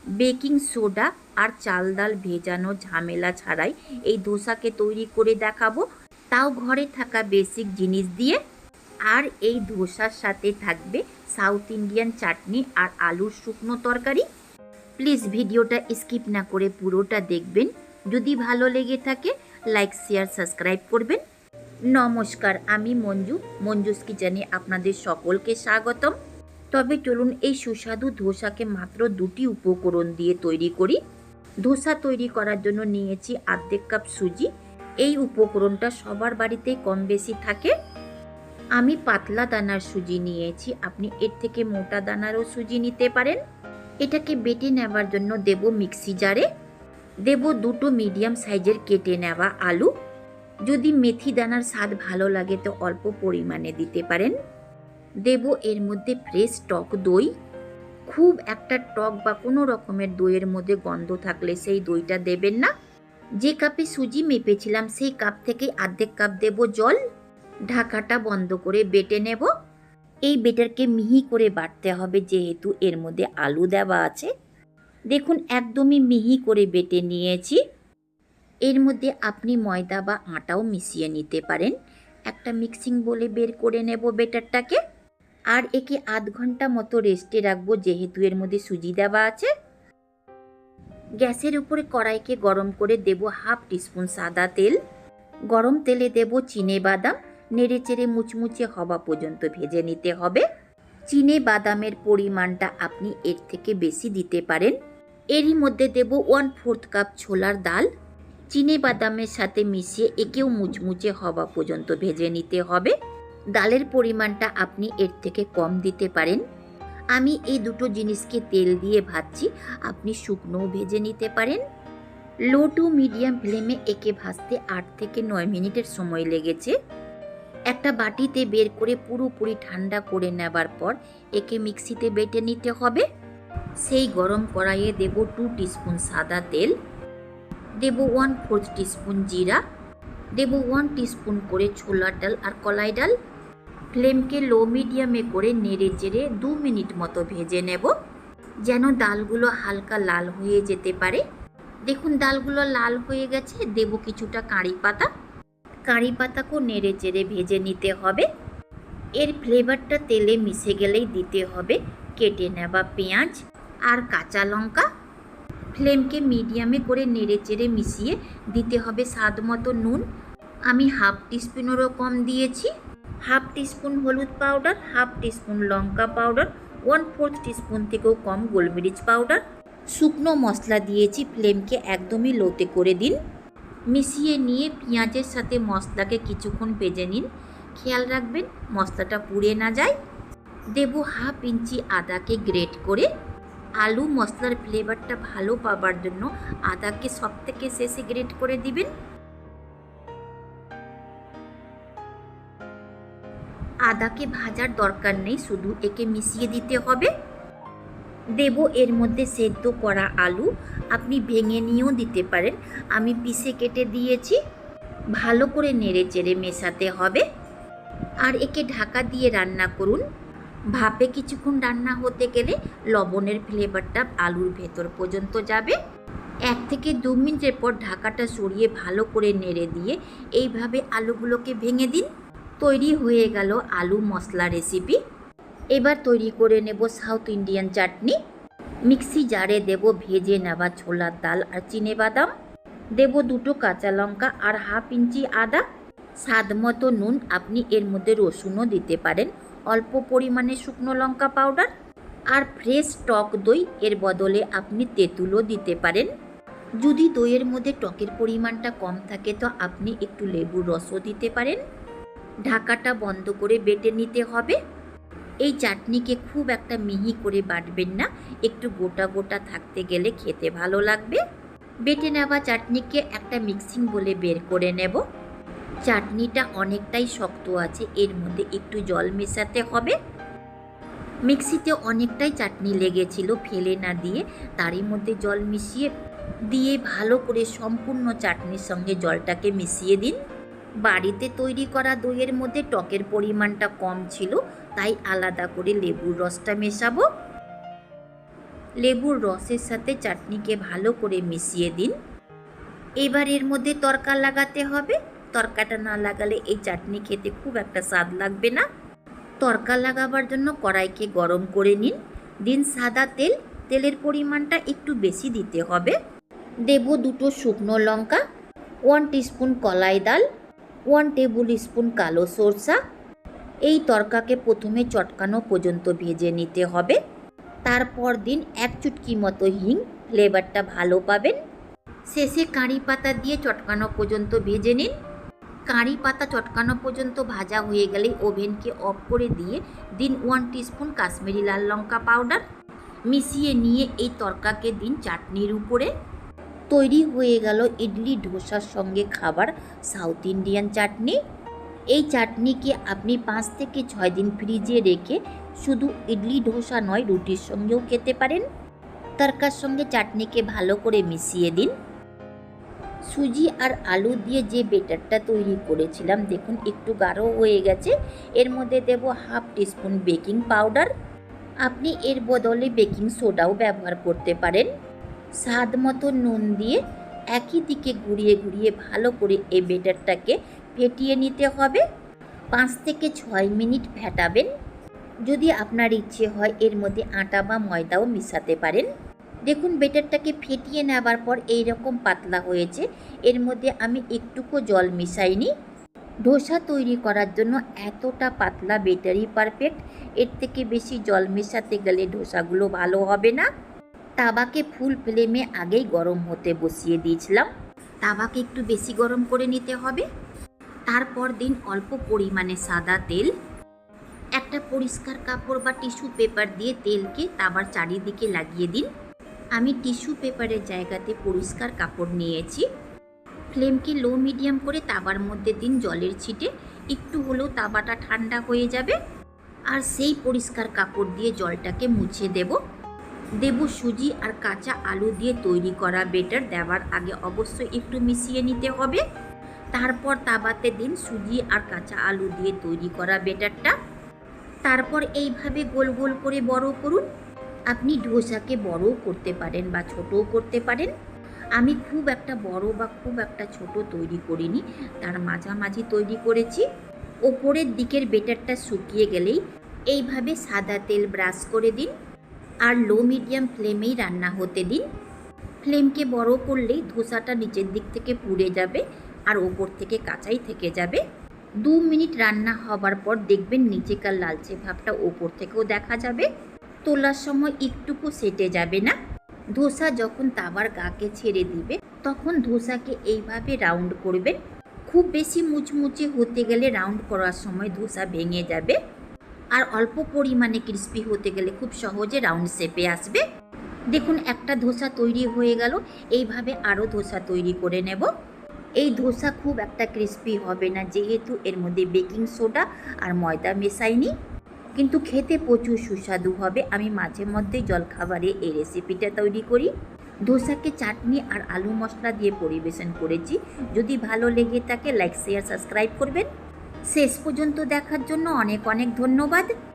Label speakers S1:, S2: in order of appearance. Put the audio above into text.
S1: Baking soda আর চাল ডাল ভেজানো ঝামেলা ছাড়াই এই ধোসাকে তৈরি করে দেখাবো, তাও ঘরে থাকা বেসিক জিনিস দিয়ে। আর এই ধোসার সাথে থাকবে সাউথ ইন্ডিয়ান চাটনি আর আলুর শুকনো তরকারি। প্লিজ ভিডিওটা স্কিপ না করে পুরোটা দেখবেন। যদি ভালো লেগে থাকে লাইক শেয়ার সাবস্ক্রাইব করবেন। নমস্কার, আমি মঞ্জু। মঞ্জুস কিচেনে আপনাদের সকলকে স্বাগতম। তবে চলুন এই সুস্বাদু ধোসাকে মাত্র 2টি উপকরণ দিয়ে তৈরি করি। ধোসা তৈরি করার জন্য নিয়েছি আর্ধেক কাপ সুজি। এই উপকরণটা সবার বাড়িতেই কম বেশি থাকে। আমি পাতলা দানার সুজি নিয়েছি, আপনি এর থেকে মোটা দানারও সুজি নিতে পারেন। এটাকে বেটে নেওয়ার জন্য দেব মিক্সি জারে। দেব 2টো মিডিয়াম সাইজের কেটে নেওয়া আলু। যদি মেথি দানার স্বাদ ভালো লাগে তো অল্প পরিমাণে দিতে পারেন। দেব এর মধ্যে ফ্রেশ টক দই। খুব একটা টক বা কোনো রকমের দইয়ের মধ্যে গন্ধ থাকলে সেই দইটা দেবেন না। যে কাপে সুজি মেপেছিলাম সেই কাপ থেকে আর্ধেক কাপ দেব জল। ঢাকাটা বন্ধ করে বেটে নেব। এই বেটারকে মিহি করে বাটতে হবে, যেহেতু এর মধ্যে আলু দেওয়া আছে। দেখুন একদমই মিহি করে বেটে নিয়েছি। এর মধ্যে আপনি ময়দা বা আটাও মিশিয়ে নিতে পারেন। একটা মিক্সিং বলে বের করে নেব বেটারটাকে। আর একে আধ ঘন্টা মতো রেস্টে রাখবো, যেহেতু এর মধ্যে সুজি দেওয়া আছে। গ্যাসের উপরে কড়াইকে গরম করে দেব হাফ টিস্পুন সাদা তেল। গরম তেলে দেব চিনে বাদাম। নেড়ে চেড়ে মুচমুচে হওয়া পর্যন্ত ভেজে নিতে হবে। চিনে বাদামের পরিমাণটা আপনি এর থেকে বেশি দিতে পারেন। এরই মধ্যে দেব 1/4 কাপ ছোলার ডাল। চিনে বাদামের সাথে মিশিয়ে একেও মুচমুচে হওয়া পর্যন্ত ভেজে নিতে হবে। ডালের পরিমাণটা আপনি এর থেকে কম দিতে পারেন। আমি এই দুটো জিনিসকে তেল দিয়ে ভাজছি, আপনি শুকনোও ভেজে নিতে পারেন। লো টু মিডিয়াম ফ্লেমে একে ভাজতে 8 থেকে 9 মিনিটের সময় লেগেছে। একটা বাটিতে বের করে পুরোপুরি ঠান্ডা করে নেবার পর একে মিক্সিতে বেটে নিতে হবে। সেই গরম কড়াইয়ে দেব 2 টিস্পুন সাদা তেল। দেব 1/4 টিস্পুন জিরা। দেব 1 টিস্পুন করে ছোলার ডাল আর কলাই ডাল। ফ্লেমকে লো মিডিয়ামে করে নেড়ে চেড়ে 2 মিনিট মতো ভেজে নেব, যেন ডালগুলো হালকা লাল হয়ে যেতে পারে। দেখুন ডালগুলো লাল হয়ে গেছে। দেব কিছুটা কারি পাতা। কারি পাতাকেও নেড়ে চেড়ে ভেজে নিতে হবে। এর ফ্লেভারটা তেলে মিশে গেলেই দিতে হবে কেটে নেওয়া পেঁয়াজ আর কাঁচা লঙ্কা। ফ্লেমকে মিডিয়ামে করে নেড়ে চেড়ে মিশিয়ে দিতে হবে স্বাদ মতো নুন। আমি হাফ টিস্পুনেরও কম দিয়েছি। হাফ টিস্পুন হলুদ পাউডার, হাফ টিস্পুন লঙ্কা পাউডার, 1/4 টিস্পুন থেকেও কম গোলমরিচ পাউডার। শুকনো মশলা দিয়েছি। ফ্লেমকে একদমই লোতে করে দিন। মিশিয়ে নিয়ে পেঁয়াজের সাথে মশলাকে কিছুক্ষণ ভেজে নিন। খেয়াল রাখবেন মশলাটা পুড়ে না যায়। দেব হাফ ইঞ্চি আদাকে গ্রেট করে। আলু মশলার ফ্লেভারটা ভালো পাবার জন্য আদাকে সব থেকে শেষে গ্রেট করে দিবেন। আদাকে ভাজার দরকার নেই, শুধু একে মিশিয়ে দিতে হবে। দেব এর মধ্যে সেদ্ধ করা আলু। আপনি ভেঙে নিয়েও দিতে পারেন, আমি পিসে কেটে দিয়েছি। ভালো করে নেড়ে চেড়ে মেশাতে হবে। আর একে ঢাকা দিয়ে রান্না করুন। ভাপে কিছুক্ষণ রান্না হতে গেলে লবণের ফ্লেভারটা আলুর ভেতর পর্যন্ত যাবে। 1 থেকে 2 মিনিটের পর ঢাকাটা সরিয়ে ভালো করে নেড়ে দিয়ে এইভাবে আলুগুলোকে ভেঙে দিন। তৈরি হয়ে গেল আলু মশলা রেসিপি। এবার তৈরি করে নেব সাউথ ইন্ডিয়ান চাটনি। মিক্সি জারে দেব ভেজে নেওয়া ছোলার ডাল আর চিনে বাদাম। দেব 2টো কাঁচা লঙ্কা আর হাফ ইঞ্চি আদা। স্বাদ মতো নুন। আপনি এর মধ্যে রসুনও দিতে পারেন, অল্প পরিমাণে শুকনো লঙ্কা পাউডার। আর ফ্রেশ টক দই, এর বদলে আপনি তেঁতুলও দিতে পারেন। যদি দইয়ের মধ্যে টকের পরিমাণটা কম থাকে তো আপনি একটু লেবুর রসও দিতে পারেন। ঢাকাটা বন্ধ করে বেটে নিতে হবে। এই চাটনিকে খুব একটা মিহি করে বাটবেন না, একটু গোটা গোটা থাকতে গেলে খেতে ভালো লাগবে। বেটে নেওয়া চাটনিকে একটা মিক্সিং বলে বের করে নেব। চাটনিটা অনেকটাই শক্ত আছে, এর মধ্যে একটু জল মেশাতে হবে। মিক্সিতে অনেকটাই চাটনি লেগেছিল, ফেলে না দিয়ে তারই মধ্যে জল মিশিয়ে দিয়ে ভালো করে সম্পূর্ণ চাটনির সঙ্গে জলটাকে মিশিয়ে দিন। বাড়িতে তৈরি করা দইয়ের মধ্যে টকের পরিমাণটা কম ছিল, তাই আলাদা করে লেবুর রসটা মেশাবো। লেবুর রসের সাথে চাটনিকে ভালো করে মিশিয়ে দিন। এবার এর মধ্যে তড়কা লাগাতে হবে। তড়কাটা না লাগালে এই চাটনি খেতে খুব একটা স্বাদ লাগবে না। তড়কা লাগাবার জন্য কড়াইকে গরম করে নিন। দিন সাদা তেল। তেলের পরিমাণটা একটু বেশি দিতে হবে। দেব 2 শুকনো লঙ্কা, 1 টিস্পুন কলাই ডাল, 1 টেবিল স্পুন কালো সরষা। এই তড়কাকে প্রথমে চটকানো পর্যন্ত ভেজে নিতে হবে। তারপর দিন 1 চুটকি মতো হিং, ফ্লেভারটা ভালো পাবেন। শেষে কারি পাতা দিয়ে চটকানো পর্যন্ত ভেজে নিন। কারি পাতা চটকানো পর্যন্ত ভাজা হয়ে গেলে ওভেনকে অফ করে দিয়ে দিন 1 টিস্পুন কাশ্মীরি লাল লঙ্কা পাউডার। মিশিয়ে নিয়ে এই তড়কাকে দিন চাটনির উপরে। তৈরি হয়ে গেল ইডলি ধোসার সঙ্গে খাবার সাউথ ইন্ডিয়ান চাটনি। এই চাটনিকে আপনি 5 থেকে 6 দিন ফ্রিজে রেখে শুধু ইডলি ধোসা নয়, রুটির সঙ্গেও খেতে পারেন। তড়কার সঙ্গে চাটনিকে ভালো করে মিশিয়ে দিন। সুজি আর আলু দিয়ে যে বেটারটা তৈরি করেছিলাম দেখুন একটু গাঢ় হয়ে গেছে। এর মধ্যে দেব 1/2 টিস্পুন বেকিং পাউডার। আপনি এর বদলে বেকিং সোডাও ব্যবহার করতে পারেন। স্বাদ মতো নুন দিয়ে একই দিকে ঘুরিয়ে ঘুরিয়ে ভালো করে এই বেটারটাকে ফেটিয়ে নিতে হবে। 5 থেকে 6 মিনিট ফেটাবেন। যদি আপনার ইচ্ছে হয় এর মধ্যে আটা বা ময়দাও মিশাতে পারেন। দেখুন বেটারটাকে ফেটিয়ে নেবার পর এই রকম পাতলা হয়েছে। এর মধ্যে আমি একটুকু জল মিশাইনি। ধোসা তৈরি করার জন্য এতটা পাতলা বেটারই পারফেক্ট। এর থেকে বেশি জল মেশাতে গেলে ধোসাগুলো ভালো হবে না। তাওয়াকে ফুল ফ্লেমে আগেই গরম হতে বসিয়ে দিয়েছিলাম। তাওয়াকে একটু বেশি গরম করে নিতে হবে। তারপর দিন অল্প পরিমাণে সাদা তেল। একটা পরিষ্কার কাপড় বা টিস্যু পেপার দিয়ে তেলকে তাওয়ার চারিদিকে লাগিয়ে দিন। আমি টিস্যু পেপারের জায়গাতে পরিষ্কার কাপড় নিয়েছি। ফ্লেমকে লো মিডিয়াম করে তাওয়ার মধ্যে দিন জলের ছিটে। একটু হলেও তাওয়াটা ঠান্ডা হয়ে যাবে। আর সেই পরিষ্কার কাপড় দিয়ে জলটাকে মুছে দেব সুজি আর কাঁচা আলু দিয়ে তৈরি করা বেটার। দেওয়ার আগে অবশ্যই একটু মিশিয়ে নিতে হবে। তারপর তাওয়াতে দিন সুজি আর কাঁচা আলু দিয়ে তৈরি করা বেটারটা। তারপর এইভাবে গোল গোল করে বড় করুন। আপনি ধোসাকে বড়ও করতে পারেন বা ছোটও করতে পারেন। আমি খুব একটা বড় বা খুব একটা ছোট তৈরি করিনি, তার মাঝামাঝি তৈরি করেছি। ওপরের দিকের বেটারটা শুকিয়ে গেলেই এইভাবে সাদা তেল ব্রাশ করে দিন আর লো মিডিয়াম ফ্লেমেই রান্না হতে দিন। ফ্লেমকে বড় করলেই ধোসাটা নিচের দিক থেকে পুড়ে যাবে আর ওপর থেকে কাঁচাই থেকে যাবে। 2 মিনিট রান্না হবার পর দেখবেন নিচেকার লালচে ভাবটা ওপর থেকেও দেখা যাবে। তোলার সময় একটুকু সেটে যাবে না। ধোসা যখন তাওয়ার গাকে ছেড়ে দিবে তখন ধোসাকে এইভাবে রাউন্ড করবেন। খুব বেশি মুচমুচে হতে গেলে রাউন্ড করার সময় ধোসা ভেঙে যাবে। আর অল্প পরিমাণে ক্রিস্পি হতে গেলে খুব সহজে রাউন্ড শেপে আসবে। দেখুন একটা ধোসা তৈরি হয়ে গেল। এইভাবে আরও ধোসা তৈরি করে নেব। এই ধোসা খুব একটা ক্রিস্পি হবে না যেহেতু এর মধ্যে বেকিং সোডা আর ময়দা মেশাইনি, কিন্তু খেতে প্রচুর সুস্বাদু হবে। আমি মাঝে মধ্যেই জলখাবারে এই রেসিপিটা তৈরি করি। ধোসাকে চাটনি আর আলু মশলা দিয়ে পরিবেশন করেছি। যদি ভালো লেগে থাকে লাইক শেয়ার সাবস্ক্রাইব করবেন। শেষ পর্যন্ত দেখার জন্য অনেক অনেক ধন্যবাদ।